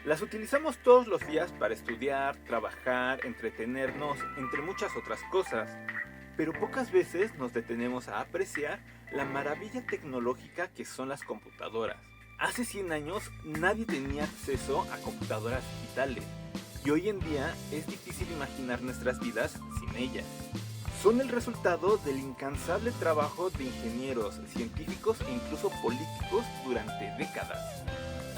Las utilizamos todos los días para estudiar, trabajar, entretenernos, entre muchas otras cosas, pero pocas veces nos detenemos a apreciar la maravilla tecnológica que son las computadoras. Hace 100 años nadie tenía acceso a computadoras digitales y hoy en día es difícil imaginar nuestras vidas sin ellas. Son el resultado del incansable trabajo de ingenieros, científicos e incluso políticos durante décadas.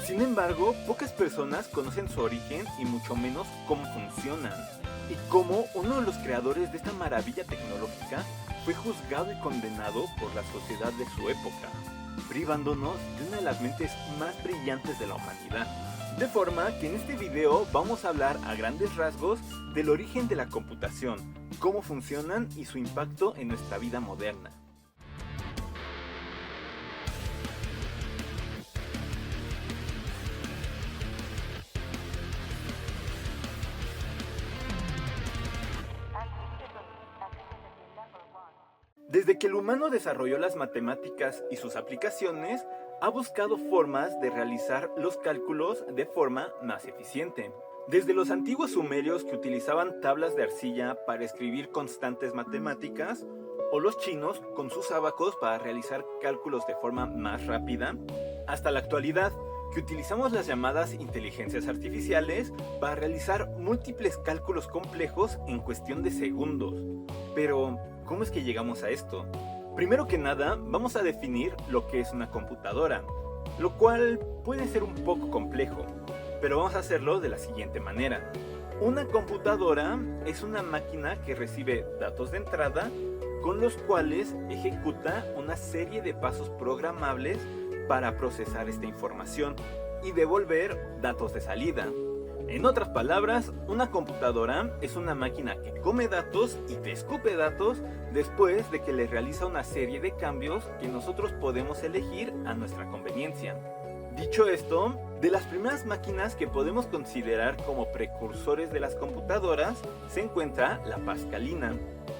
Sin embargo, pocas personas conocen su origen y mucho menos cómo funcionan, y cómo uno de los creadores de esta maravilla tecnológica fue juzgado y condenado por la sociedad de su época, privándonos de una de las mentes más brillantes de la humanidad. De forma que en este video vamos a hablar a grandes rasgos del origen de la computación, cómo funcionan y su impacto en nuestra vida moderna. Desde que el humano desarrolló las matemáticas y sus aplicaciones, ha buscado formas de realizar los cálculos de forma más eficiente. Desde los antiguos sumerios que utilizaban tablas de arcilla para escribir constantes matemáticas, o los chinos con sus ábacos para realizar cálculos de forma más rápida, hasta la actualidad, que utilizamos las llamadas inteligencias artificiales para realizar múltiples cálculos complejos en cuestión de segundos. Pero, ¿cómo es que llegamos a esto? Primero que nada, vamos a definir lo que es una computadora, lo cual puede ser un poco complejo, pero vamos a hacerlo de la siguiente manera. Una computadora es una máquina que recibe datos de entrada con los cuales ejecuta una serie de pasos programables para procesar esta información y devolver datos de salida. En otras palabras, una computadora es una máquina que come datos y te escupe datos después de que le realiza una serie de cambios que nosotros podemos elegir a nuestra conveniencia. Dicho esto, de las primeras máquinas que podemos considerar como precursores de las computadoras se encuentra la Pascalina,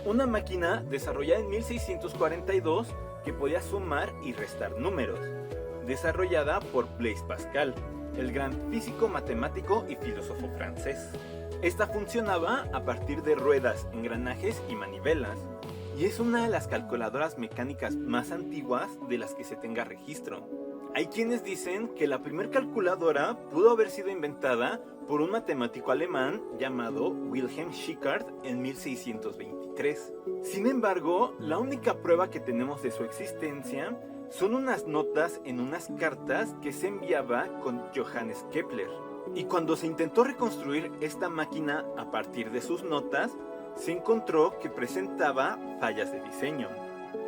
una máquina desarrollada en 1642 que podía sumar y restar números, desarrollada por Blaise Pascal, el gran físico, matemático y filósofo francés. Esta funcionaba a partir de ruedas, engranajes y manivelas, y es una de las calculadoras mecánicas más antiguas de las que se tenga registro. Hay quienes dicen que la primera calculadora pudo haber sido inventada por un matemático alemán llamado Wilhelm Schickard en 1623. Sin embargo, la única prueba que tenemos de su existencia son unas notas en unas cartas que se enviaba con Johannes Kepler. Y cuando se intentó reconstruir esta máquina a partir de sus notas, se encontró que presentaba fallas de diseño.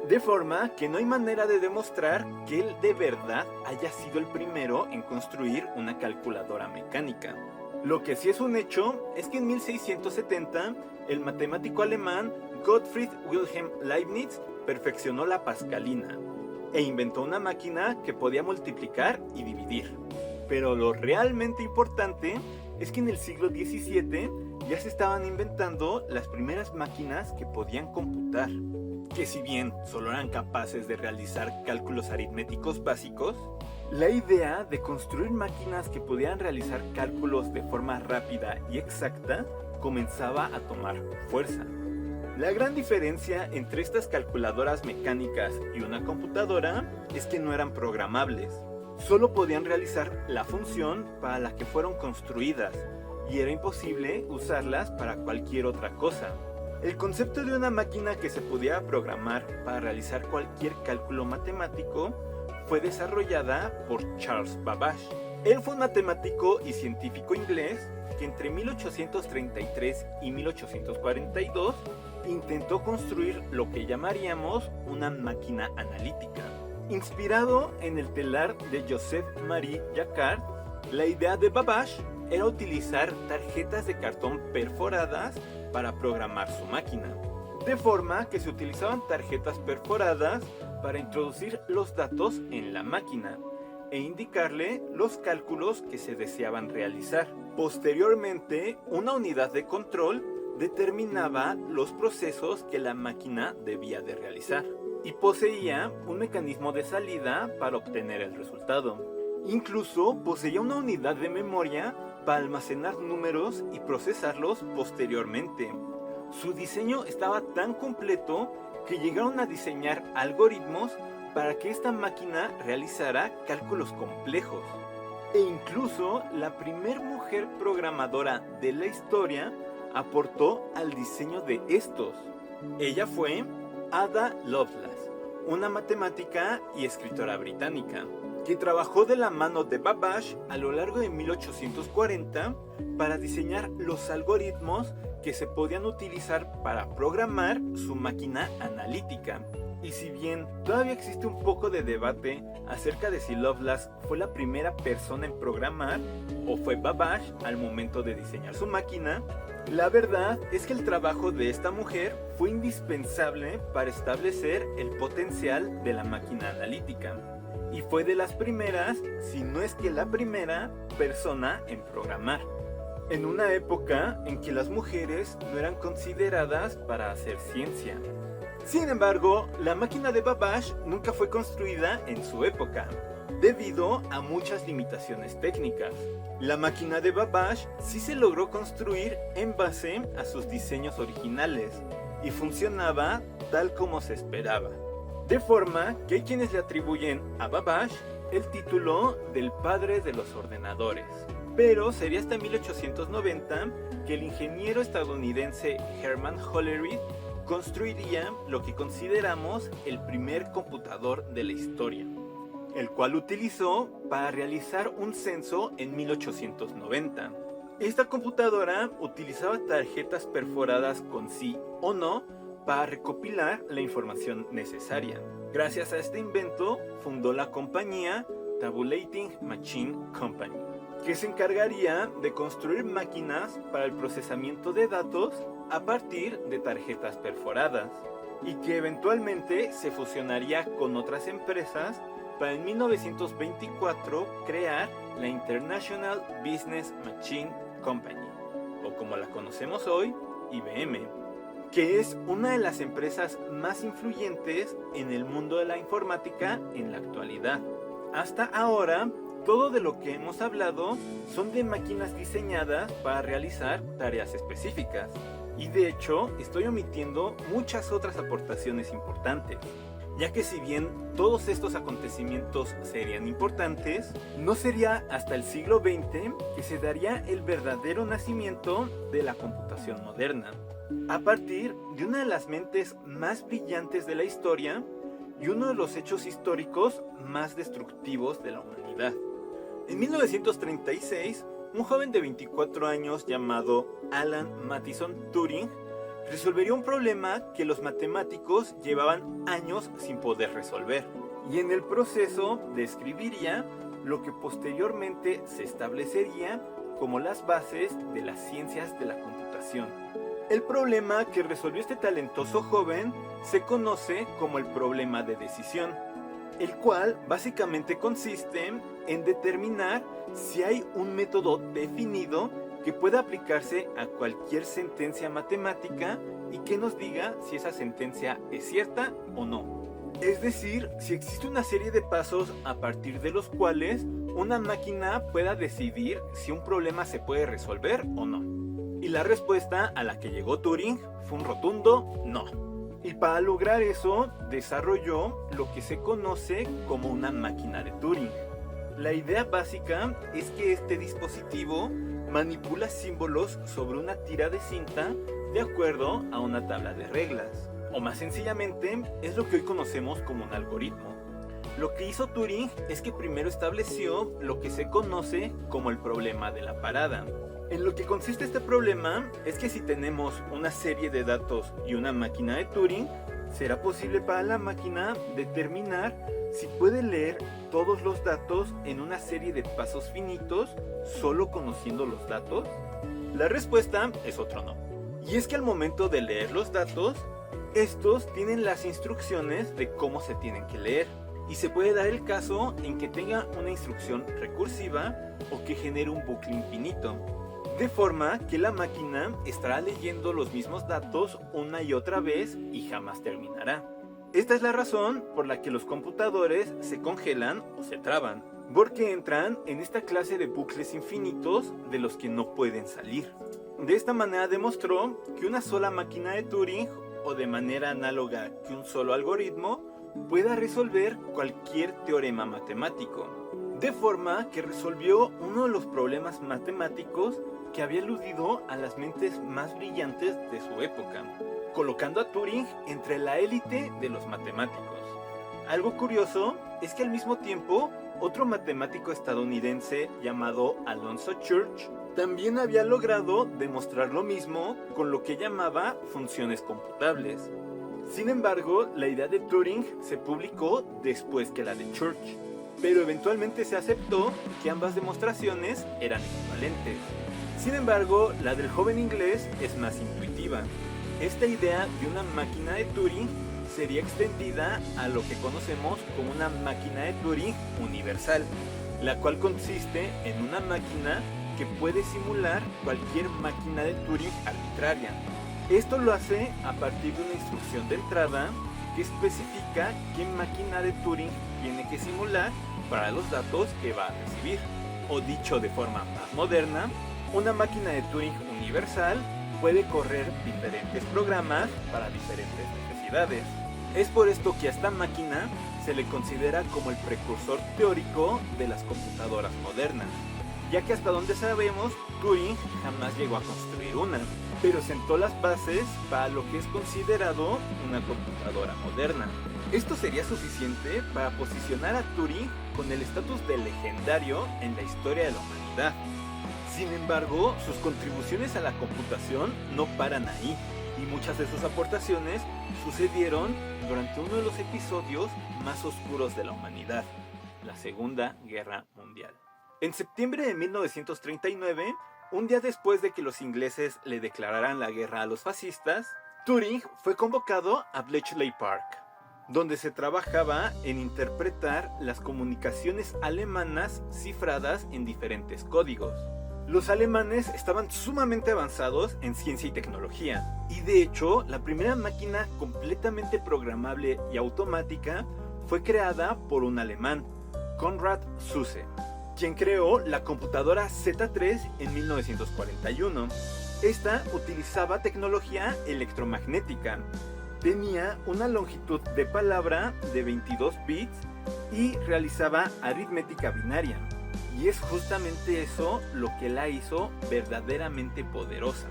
De forma que no hay manera de demostrar que él de verdad haya sido el primero en construir una calculadora mecánica. Lo que sí es un hecho es que en 1670 el matemático alemán Gottfried Wilhelm Leibniz perfeccionó la Pascalina e inventó una máquina que podía multiplicar y dividir. Pero lo realmente importante es que en el siglo XVII ya se estaban inventando las primeras máquinas que podían computar, que si bien solo eran capaces de realizar cálculos aritméticos básicos, la idea de construir máquinas que podían realizar cálculos de forma rápida y exacta comenzaba a tomar fuerza. La gran diferencia entre estas calculadoras mecánicas y una computadora es que no eran programables. Solo podían realizar la función para la que fueron construidas y era imposible usarlas para cualquier otra cosa. El concepto de una máquina que se pudiera programar para realizar cualquier cálculo matemático fue desarrollada por Charles Babbage. Él fue un matemático y científico inglés que entre 1833 y 1842 intentó construir lo que llamaríamos una máquina analítica. Inspirado en el telar de Joseph-Marie Jacquard, la idea de Babbage era utilizar tarjetas de cartón perforadas para programar su máquina. De forma que se utilizaban tarjetas perforadas para introducir los datos en la máquina e indicarle los cálculos que se deseaban realizar. Posteriormente, una unidad de control determinaba los procesos que la máquina debía de realizar y poseía un mecanismo de salida para obtener el resultado. Incluso poseía una unidad de memoria para almacenar números y procesarlos posteriormente. Su diseño estaba tan completo que llegaron a diseñar algoritmos para que esta máquina realizara cálculos complejos. E incluso la primer mujer programadora de la historia aportó al diseño de estos. Ella fue Ada Lovelace, una matemática y escritora británica, que trabajó de la mano de Babbage a lo largo de 1840 para diseñar los algoritmos que se podían utilizar para programar su máquina analítica. Y si bien todavía existe un poco de debate acerca de si Lovelace fue la primera persona en programar o fue Babbage al momento de diseñar su máquina, la verdad es que el trabajo de esta mujer fue indispensable para establecer el potencial de la máquina analítica. Y fue de las primeras, si no es que la primera, persona en programar. En una época en que las mujeres no eran consideradas para hacer ciencia. Sin embargo, la máquina de Babbage nunca fue construida en su época, debido a muchas limitaciones técnicas. La máquina de Babbage sí se logró construir en base a sus diseños originales y funcionaba tal como se esperaba. De forma que hay quienes le atribuyen a Babbage el título del padre de los ordenadores. Pero sería hasta 1890 que el ingeniero estadounidense Herman Hollerith construiría lo que consideramos el primer computador de la historia, el cual utilizó para realizar un censo en 1890. Esta computadora utilizaba tarjetas perforadas con sí o no para recopilar la información necesaria. Gracias a este invento fundó la compañía Tabulating Machine Company, que se encargaría de construir máquinas para el procesamiento de datos a partir de tarjetas perforadas, y que eventualmente se fusionaría con otras empresas para en 1924 crear la International Business Machine Company, o como la conocemos hoy, IBM, que es una de las empresas más influyentes en el mundo de la informática en la actualidad. Hasta ahora, todo de lo que hemos hablado son de máquinas diseñadas para realizar tareas específicas. Y de hecho, estoy omitiendo muchas otras aportaciones importantes, ya que si bien todos estos acontecimientos serían importantes, no sería hasta el siglo XX que se daría el verdadero nacimiento de la computación moderna, a partir de una de las mentes más brillantes de la historia y uno de los hechos históricos más destructivos de la humanidad. En 1936, un joven de 24 años llamado Alan Mathison Turing resolvería un problema que los matemáticos llevaban años sin poder resolver, y en el proceso describiría lo que posteriormente se establecería como las bases de las ciencias de la computación. El problema que resolvió este talentoso joven se conoce como el problema de decisión, el cual básicamente consiste en determinar si hay un método definido que pueda aplicarse a cualquier sentencia matemática y que nos diga si esa sentencia es cierta o no. Es decir, si existe una serie de pasos a partir de los cuales una máquina pueda decidir si un problema se puede resolver o no. Y la respuesta a la que llegó Turing fue un rotundo no. Y para lograr eso, desarrolló lo que se conoce como una máquina de Turing. La idea básica es que este dispositivo manipula símbolos sobre una tira de cinta de acuerdo a una tabla de reglas. O más sencillamente, es lo que hoy conocemos como un algoritmo. Lo que hizo Turing es que primero estableció lo que se conoce como el problema de la parada. En lo que consiste este problema es que si tenemos una serie de datos y una máquina de Turing, será posible para la máquina determinar si puede leer todos los datos en una serie de pasos finitos solo conociendo los datos. La respuesta es otro no. Y es que al momento de leer los datos, estos tienen las instrucciones de cómo se tienen que leer. Y se puede dar el caso en que tenga una instrucción recursiva o que genere un bucle infinito. De forma que la máquina estará leyendo los mismos datos una y otra vez y jamás terminará. Esta es la razón por la que los computadores se congelan o se traban. porque entran en esta clase de bucles infinitos de los que no pueden salir. De esta manera demostró que una sola máquina de Turing, o de manera análoga que un solo algoritmo, pueda resolver cualquier teorema matemático, de forma que resolvió uno de los problemas matemáticos que había eludido a las mentes más brillantes de su época, colocando a Turing entre la élite de los matemáticos. Algo curioso es que al mismo tiempo, otro matemático estadounidense llamado Alonzo Church también había logrado demostrar lo mismo con lo que llamaba funciones computables. Sin embargo, la idea de Turing se publicó después que la de Church, pero eventualmente se aceptó que ambas demostraciones eran equivalentes. Sin embargo, la del joven inglés es más intuitiva. Esta idea de una máquina de Turing sería extendida a lo que conocemos como una máquina de Turing universal, la cual consiste en una máquina que puede simular cualquier máquina de Turing arbitraria. Esto lo hace a partir de una instrucción de entrada que especifica qué máquina de Turing tiene que simular para los datos que va a recibir. O dicho de forma más moderna, una máquina de Turing universal puede correr diferentes programas para diferentes necesidades. Es por esto que a esta máquina se le considera como el precursor teórico de las computadoras modernas, ya que hasta donde sabemos, Turing jamás llegó a construir una, pero sentó las bases para lo que es considerado una computadora moderna. Esto sería suficiente para posicionar a Turing con el estatus de legendario en la historia de la humanidad. Sin embargo, sus contribuciones a la computación no paran ahí, y muchas de sus aportaciones sucedieron durante uno de los episodios más oscuros de la humanidad, la Segunda Guerra Mundial. En septiembre de 1939, un día después de que los ingleses le declararan la guerra a los fascistas, Turing fue convocado a Bletchley Park, donde se trabajaba en interpretar las comunicaciones alemanas cifradas en diferentes códigos. Los alemanes estaban sumamente avanzados en ciencia y tecnología, y de hecho, la primera máquina completamente programable y automática fue creada por un alemán, Konrad Zuse, quien creó la computadora Z3 en 1941. Esta utilizaba tecnología electromagnética, tenía una longitud de palabra de 22 bits y realizaba aritmética binaria. Y es justamente eso lo que la hizo verdaderamente poderosa,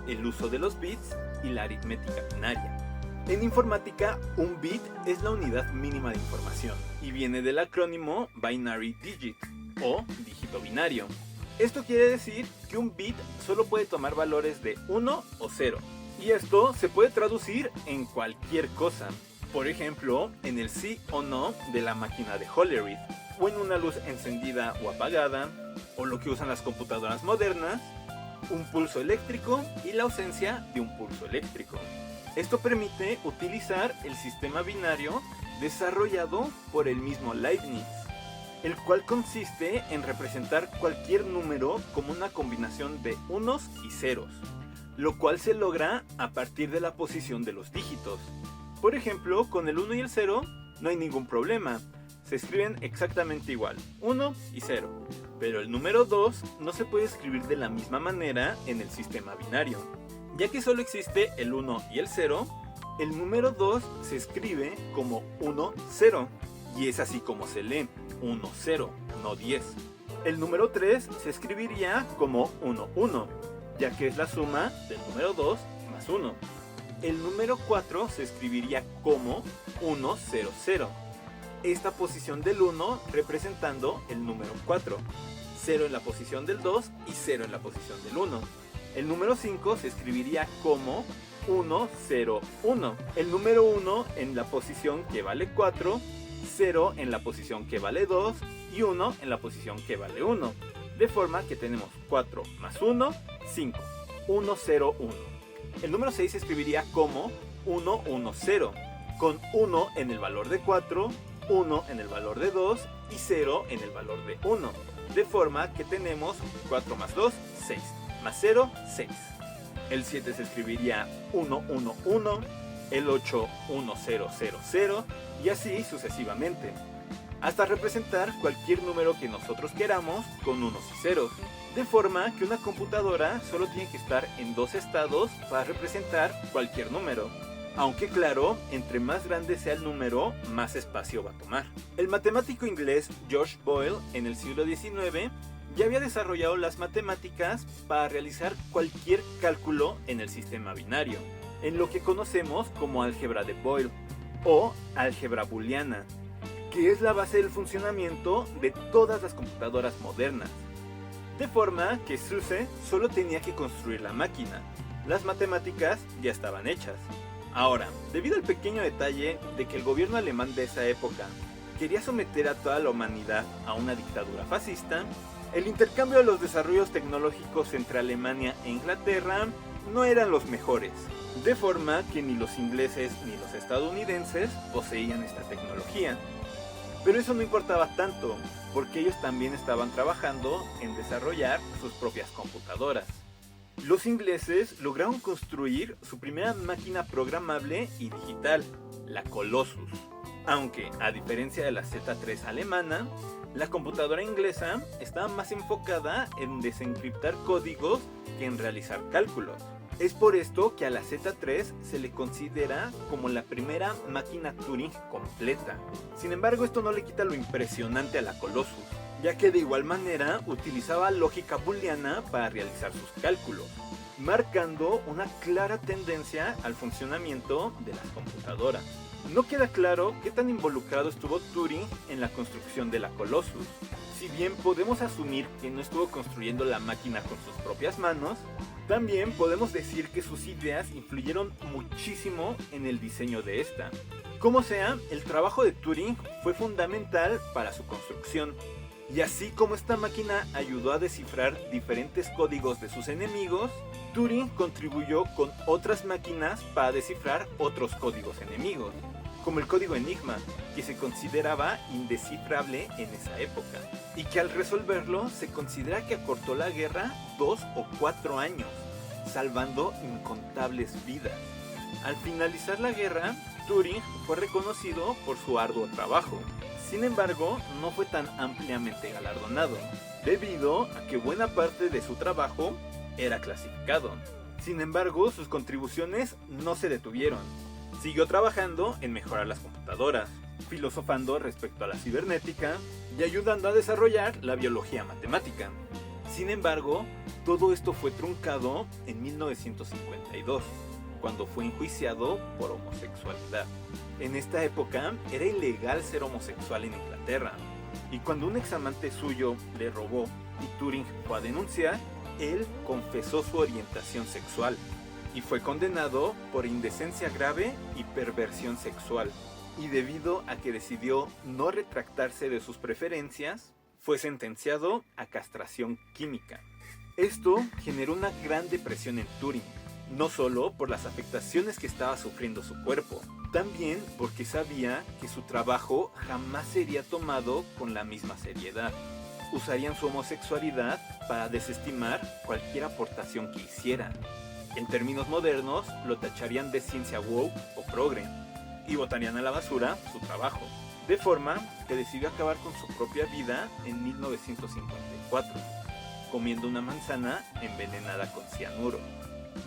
el uso de los bits y la aritmética binaria. En informática, un bit es la unidad mínima de información y viene del acrónimo Binary Digit o dígito binario. Esto quiere decir que un bit solo puede tomar valores de 1 o 0, y esto se puede traducir en cualquier cosa. Por ejemplo, en el sí o no de la máquina de Hollerith, o en una luz encendida o apagada, o lo que usan las computadoras modernas, un pulso eléctrico y la ausencia de un pulso eléctrico. Esto permite utilizar el sistema binario desarrollado por el mismo Leibniz, el cual consiste en representar cualquier número como una combinación de unos y ceros, lo cual se logra a partir de la posición de los dígitos. Por ejemplo, con el 1 y el 0 no hay ningún problema, se escriben exactamente igual, 1 y 0, pero el número 2 no se puede escribir de la misma manera en el sistema binario. Ya que solo existe el 1 y el 0, el número 2 se escribe como 1, 0, y es así como se lee, 1, 0, no 10. El número 3 se escribiría como 1, 1, ya que es la suma del número 2 más 1. El número 4 se escribiría como 1, 0, 0. Esta posición del 1 representando el número 4, 0 en la posición del 2 y 0 en la posición del 1. El número 5 se escribiría como 1, 0, 1. El número 1 en la posición que vale 4, 0 en la posición que vale 2 y 1 en la posición que vale 1. De forma que tenemos 4 más 1, 5, 1, 0, 1. El número 6 se escribiría como 1, 1, 0, con 1 en el valor de 4, 1 en el valor de 2 y 0 en el valor de 1. De forma que tenemos 4 más 2, 6, más 0, 6. El 7 se escribiría 1, 1, 1, el 8, 1, 0, 0, 0 y así sucesivamente. hasta representar cualquier número que nosotros queramos con unos y ceros, de forma que una computadora solo tiene que estar en dos estados para representar cualquier número. Aunque claro, entre más grande sea el número, más espacio va a tomar. El matemático inglés George Boyle en el siglo XIX ya había desarrollado las matemáticas para realizar cualquier cálculo en el sistema binario, en lo que conocemos como álgebra de Boyle o álgebra booleana, que es la base del funcionamiento de todas las computadoras modernas. De forma que SUSE solo tenía que construir la máquina, las matemáticas ya estaban hechas. Ahora, debido al pequeño detalle de que el gobierno alemán de esa época quería someter a toda la humanidad a una dictadura fascista, el intercambio de los desarrollos tecnológicos entre Alemania e Inglaterra no eran los mejores, de forma que ni los ingleses ni los estadounidenses poseían esta tecnología. Pero eso no importaba tanto, porque ellos también estaban trabajando en desarrollar sus propias computadoras. Los ingleses lograron construir su primera máquina programable y digital, la Colossus. Aunque, a diferencia de la Z3 alemana, la computadora inglesa estaba más enfocada en desencriptar códigos que en realizar cálculos. Es por esto que a la Z3 se le considera como la primera máquina Turing completa. Sin embargo, esto no le quita lo impresionante a la Colossus, ya que de igual manera utilizaba lógica booleana para realizar sus cálculos, marcando una clara tendencia al funcionamiento de las computadoras. No queda claro qué tan involucrado estuvo Turing en la construcción de la Colossus. Si bien podemos asumir que no estuvo construyendo la máquina con sus propias manos, también podemos decir que sus ideas influyeron muchísimo en el diseño de esta. Como sea, el trabajo de Turing fue fundamental para su construcción. Y así como esta máquina ayudó a descifrar diferentes códigos de sus enemigos, Turing contribuyó con otras máquinas para descifrar otros códigos enemigos, como el código Enigma, que se consideraba indescifrable en esa época, y que al resolverlo se considera que acortó la guerra 2 o 4 años, salvando incontables vidas. Al finalizar la guerra, Turing fue reconocido por su arduo trabajo. Sin embargo, no fue tan ampliamente galardonado, debido a que buena parte de su trabajo era clasificado. Sin embargo, sus contribuciones no se detuvieron. Siguió trabajando en mejorar las computadoras, filosofando respecto a la cibernética y ayudando a desarrollar la biología matemática. Sin embargo, todo esto fue truncado en 1952, cuando fue enjuiciado por homosexualidad. En esta época era ilegal ser homosexual en Inglaterra, y cuando un examante suyo le robó y Turing fue a denunciar, él confesó su orientación sexual y fue condenado por indecencia grave y perversión sexual. Y debido a que decidió no retractarse de sus preferencias, fue sentenciado a castración química. Esto generó una gran depresión en Turing, no solo por las afectaciones que estaba sufriendo su cuerpo, también porque sabía que su trabajo jamás sería tomado con la misma seriedad. Usarían su homosexualidad para desestimar cualquier aportación que hiciera. En términos modernos, lo tacharían de ciencia woke o progre, y botarían a la basura su trabajo. De forma que decidió acabar con su propia vida en 1954, comiendo una manzana envenenada con cianuro,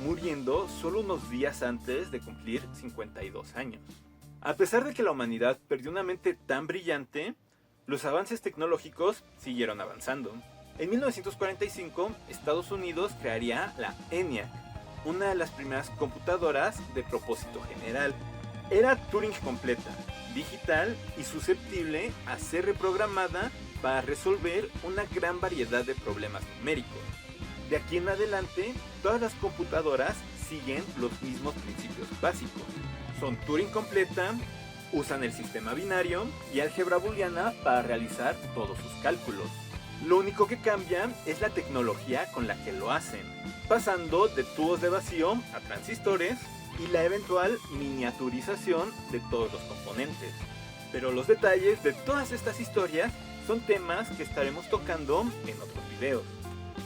muriendo solo unos días antes de cumplir 52 años. A pesar de que la humanidad perdió una mente tan brillante, los avances tecnológicos siguieron avanzando. En 1945, Estados Unidos crearía la ENIAC, una de las primeras computadoras de propósito general. Era Turing completa, digital y susceptible a ser reprogramada para resolver una gran variedad de problemas numéricos. De aquí en adelante, todas las computadoras siguen los mismos principios básicos. Son Turing completa, usan el sistema binario y álgebra booleana para realizar todos sus cálculos. Lo único que cambia es la tecnología con la que lo hacen, pasando de tubos de vacío a transistores y la eventual miniaturización de todos los componentes. Pero los detalles de todas estas historias son temas que estaremos tocando en otros videos.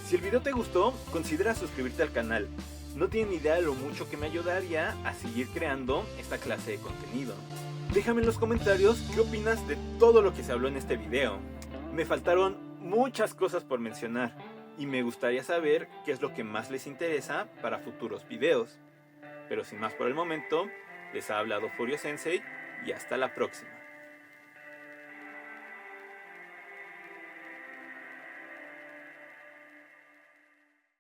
Si el video te gustó, considera suscribirte al canal. No tienen idea de lo mucho que me ayudaría a seguir creando esta clase de contenido. Déjame en los comentarios qué opinas de todo lo que se habló en este video. Me faltaron muchas cosas por mencionar y me gustaría saber qué es lo que más les interesa para futuros videos. Pero sin más por el momento, les ha hablado Furio Sensei y hasta la próxima.